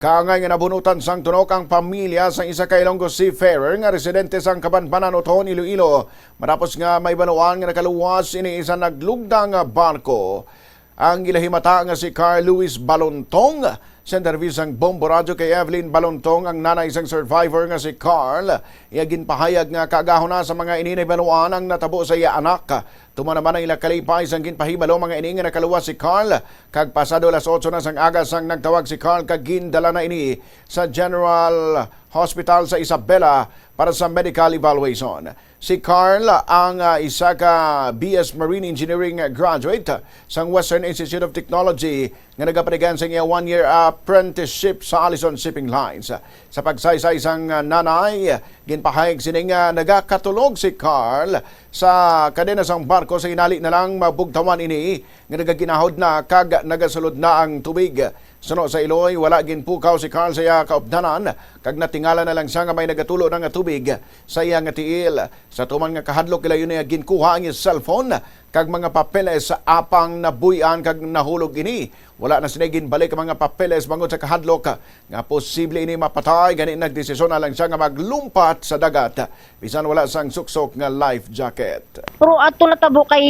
Kaangay nga nabunutan sang tunok ang pamilya sang isa ka Ilonggo seafarer nga residente sang Kabanbanan, Oton, Iloilo matapos nga may banuan nga nakaluwas ini isa naglugdang nga barko. Ang gilahimata nga si Carl Luis Balontong sa interview sang Bombo Radio kay Evelyn Balontong, ang nanay isang survivor nga si Carl. Iyagin pahayag nga kaagahon na sa mga ininay banuan ang natabo sa iya anak. Tuma naman ang ila kalipay sang ginpahibalo mga ini nga nakaluwas si Carl. Kag pasado alas 8 na sang aga sang nagtawag si Carl kag gindala na ini sa General Hospital sa Isabela para sa medical evaluation. Si Carl ang isa ka BS Marine Engineering graduate sa Western Institute of Technology nga nagapanigan sa iya 1-year apprenticeship sa Allison Shipping Lines. Sa pagsaysay sang nanay, ginpahayag sining nagakatulog si Carl sa kadena sang barko sa inali na lang mabugtawan ini nga nagaginahod na kag nagasulod na ang tubig. Suno sa Iloy, wala ginpukaw si Carl sa iya kaupdanan kag natingala na lang siya nga may nagatulo na nga tubig sa iya nga tiil. Sa tuman nga kahadlok ila yun ginkuha ang cellphone kag mga papeles sa apang nabuyan kag nahulog ini. Wala na sinigin balik ang mga papeles bangod sa kahadlok nga posible ini mapatay. Gani nagdesisyon na lang siya nga maglumpat sa dagat bisan wala sang suksok nga life jacket. Pero ato natabo kay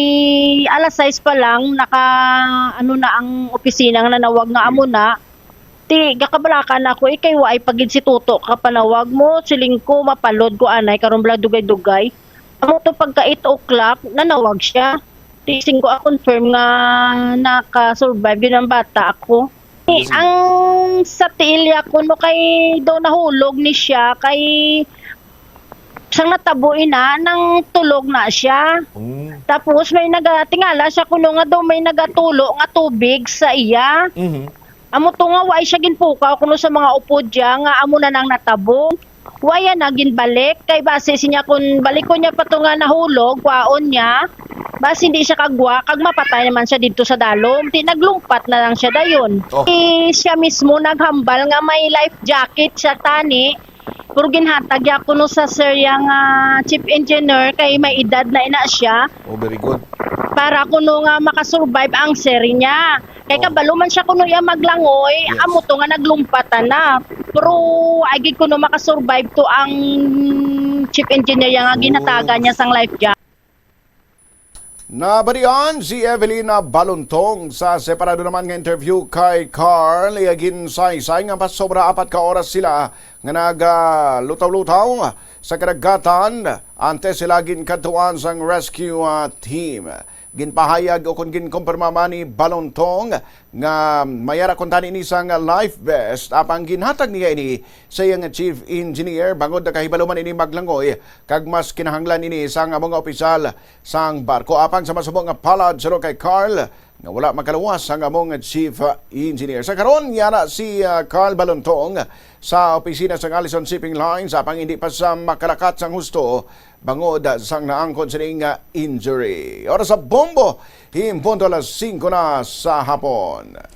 alas 6 pa lang naka ano na ang opisina nga nanawag nga amo na. Ti gakabalakan ako kay waay pagid si Tuto kapanawag mo siling ko mapalod ko anay karon bla dugay-dugay. Amo to pagka 8 o'clock nanawag siya. Tising ko confirm nga naka-survive yun ang bata ako. Ang sa tiilya ko no kay daw nahulog ni siya kay sang natabuin na nang tulog na siya. Tapos may nagatingala siya kuno nga daw may nagatulo nga tubig sa iya. Amo to nga way siya ginpukaw kuno sa mga upod diya nga amo na nang natabo. Waya na ginbalik kay base siya kun balik ko niya pa to nga nahulog kwaon niya. Bas hindi siya kagwa, kag mapatay naman siya dito sa dalom. Di naglumpat na lang siya dayon. Siya mismo naghambal nga may life jacket sa tani. Pero ginhatag ya kuno sa sir yang chief engineer kay may edad na ina siya. Oh, very good. Para kuno nga makasurvive ang sir niya. Kay kabalo man siya kuno ya maglangoy, amo to nga naglumpatan na. Pero agig kuno makasurvive to ang chief engineer yang ginataga niya sang life jacket. Nabarian si Evelyn Balontong sa separado naman nga interview kay Carl. Iagin say-say nga pas sobra 4 ka oras sila nga nagalutaw-lutaw sa kadagatan ante sila ginkantuan sang rescue team. Ginpahayag o kung ginkumpirma man ni Balontong nga mayara kung tani ni sang life vest apang ginhatag niya ini sa iyang chief engineer bangod na kahibalo man ini maglangoy kag mas kinahanglan ini sang mga opisyal sang barko apang sa masubong nga palad siro kay Carl nga wala makaluwas ang among chief engineer. Sa karon yana si Carl Balontong sa opisina sa Allison Shipping Lines apang hindi pa sa makalakat sang husto bangod sang naangkon sa injury. Oras sa Bombo, himpunto alas 5 na sa hapon.